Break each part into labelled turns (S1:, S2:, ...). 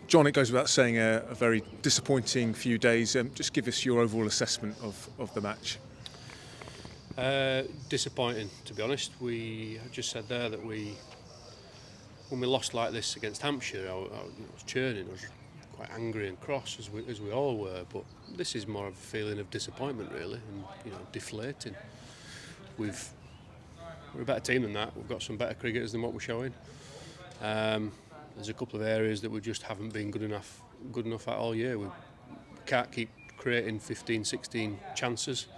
S1: John, it goes without saying a very disappointing few days. Just give us your overall assessment of the match.
S2: Disappointing, to be honest. We just said there that when we lost like this against Hampshire, I was churning. I was quite angry and cross, as we all were. But this is more of a feeling of disappointment, really, and deflating. We're a better team than that. We've got some better cricketers than what we're showing. There's a couple of areas that we just haven't been good enough at all year. We can't keep creating 15, 16 chances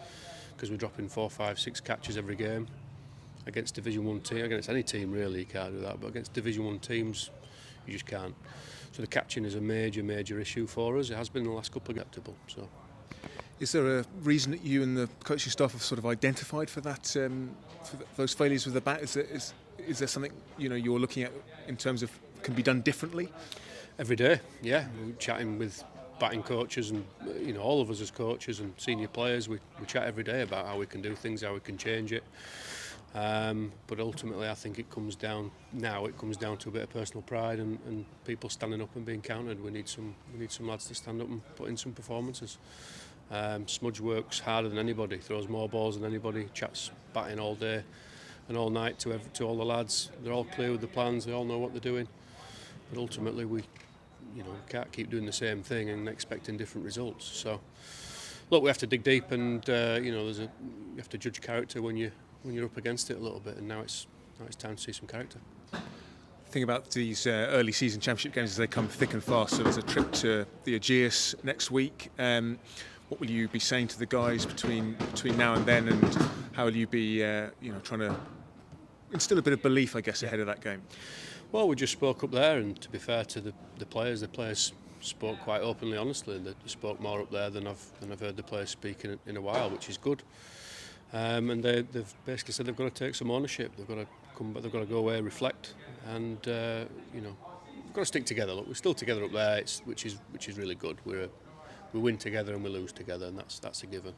S2: because we're dropping 4, 5, 6 catches every game against Division 1 team. Against any team really you can't do that, but against Division 1 teams you just can't. So the catching is a major issue for us. It has been in the last couple of games. So,
S1: is there a reason that you and the coaching staff have sort of identified for that, those failures with the bat? Is there something you're looking at in terms of can be done differently?
S2: Every day, yeah. We're chatting with batting coaches and all of us as coaches and senior players. We chat every day about how we can do things, how we can change it. But ultimately, I think it comes down to a bit of personal pride and people standing up and being counted. We need some lads to stand up and put in some performances. Smudge works harder than anybody, throws more balls than anybody, chats batting all day and all night to all the lads. They're all clear with the plans, they all know what they're doing. But ultimately we can't keep doing the same thing and expecting different results. So look, we have to dig deep and you have to judge character when you're up against it a little bit, and now it's time to see some character.
S1: Think about these early season championship games as they come thick and fast. So there's a trip to the Aegeus next week. What will you be saying to the guys between now and then, and how will you be trying to instill a bit of belief, I guess, ahead of that game?
S2: Well, we just spoke up there, and to be fair to the players spoke quite openly, honestly. They spoke more up there than I've heard the players speak in a while, which is good. And they've basically said they've got to take some ownership. They've got to come back. They've got to go away, reflect, and we've got to stick together. Look, we're still together up there, which is really good. We win together and we lose together, and that's a given.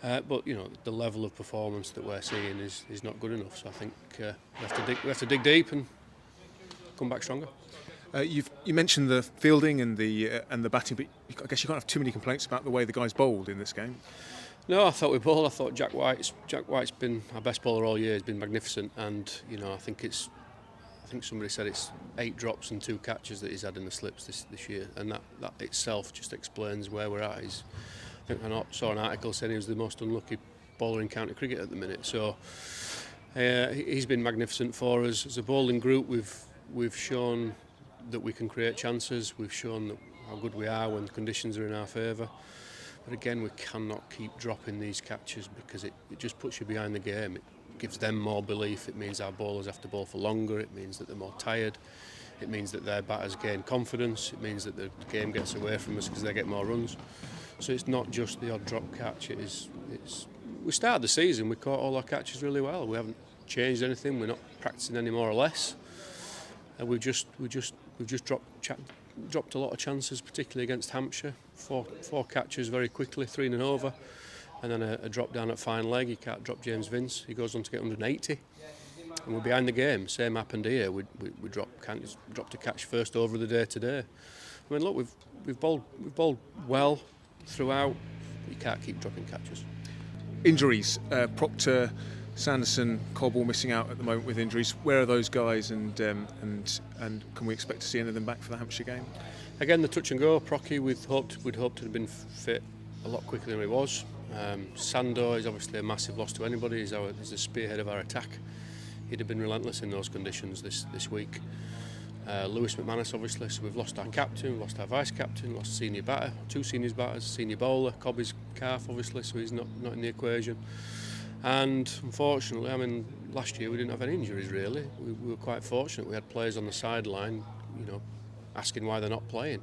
S2: But the level of performance that we're seeing is not good enough. So I think we have to dig deep and come back stronger.
S1: You mentioned the fielding and the batting, but I guess you can't have too many complaints about the way the guys bowled in this game.
S2: No, I thought we bowled. I thought Jack White's been our best bowler all year. He's been magnificent, and I think somebody said it's 8 drops and 2 catches that he's had in the slips this year, and that itself just explains where we're at. I think I saw an article saying he was the most unlucky bowler in county cricket at the minute. So he's been magnificent for us as a bowling group. We've shown that we can create chances. We've shown how good we are when conditions are in our favour. But again, we cannot keep dropping these catches because it just puts you behind the game. It gives them more belief. It means our bowlers have to bowl for longer. It means that they're more tired. It means that their batters gain confidence. It means that the game gets away from us because they get more runs. So it's not just the odd drop catch. We started the season, we caught all our catches really well. We haven't changed anything. We're not practicing any more or less. And we've just dropped a lot of chances, particularly against Hampshire. Four catches very quickly, 3 in and over, and then a drop down at fine leg. You can't drop James Vince. He goes on to get 180, and we're behind the game. Same happened here. We dropped a catch first over of the day today. I mean, look, we've bowled well throughout. But you can't keep dropping catches.
S1: Injuries, Proctor, Sanderson, Cobble missing out at the moment with injuries. Where are those guys, and can we expect to see any of them back for the Hampshire game?
S2: Again, the touch and go. Procky, we'd hoped to have been fit a lot quicker than he was. Sando is obviously a massive loss to anybody. He's the spearhead of our attack. He'd have been relentless in those conditions this week. Lewis McManus, obviously. So we've lost our captain, lost our vice captain, lost senior batter, 2 senior batters, senior bowler. Cobby's calf, obviously, so he's not in the equation. And unfortunately, I mean, last year we didn't have any injuries really. We were quite fortunate. We had players on the sideline, asking why they're not playing.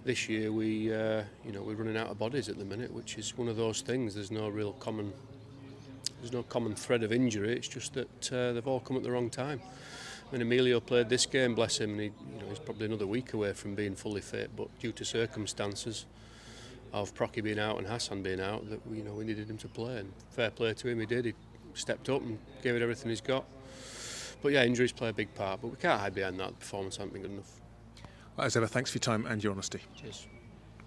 S2: This year we're running out of bodies at the minute, which is one of those things. There's no common thread of injury. It's just that they've all come at the wrong time. I mean, Emilio played this game, bless him, and he's probably another week away from being fully fit, but due to circumstances of Procky being out and Hassan being out, that we needed him to play, and fair play to him, he did. He stepped up and gave it everything he's got. But yeah, injuries play a big part, but we can't hide behind that. The performance hasn't been good enough.
S1: As ever, thanks for your time and your honesty.
S2: Cheers.